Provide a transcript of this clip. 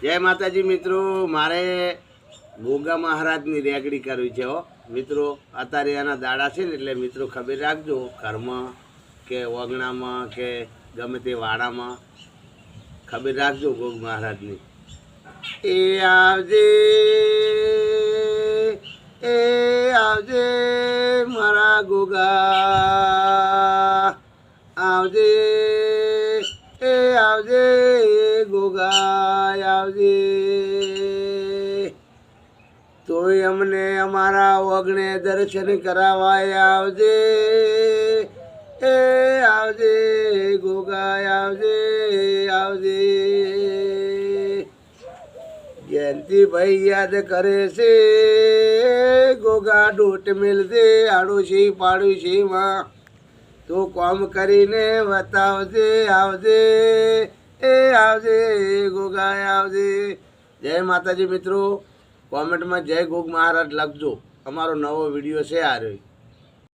જય માતાજી મિત્રો, મારે ગોગા મહારાજની રેગડી કરવી છે હો મિત્રો. અત્યારે એના દાડા છે ને, એટલે મિત્રો ખબર રાખજો, ઘરમાં કે ઓગણામાં કે ગમે તે વાડામાં ખબર રાખજો ગોગ મહારાજની. એ આવજે, એ આવજે મારા ગોગા, આવજે, એ આવજે ગોગા, આવજે. તોય અમને અમારા ઓગણે દર્શન કરાવાય આવજે, એ આવજે ગોગા, આવજે, આવજે. જયંતિભાઈ યાદ કરે છે ગોગા, ડોટ મેલજે આડોશી પાડોશીમાં, તો કોમ કરીને બતાવજે, આવજે, એ આવજે ગોગા, આવજે. જય માતાજી મિત્રો, કોમેન્ટમાં જય ગોગ મહારાજ લખજો. અમારો નવો વિડીયો છે આ રહ્યો.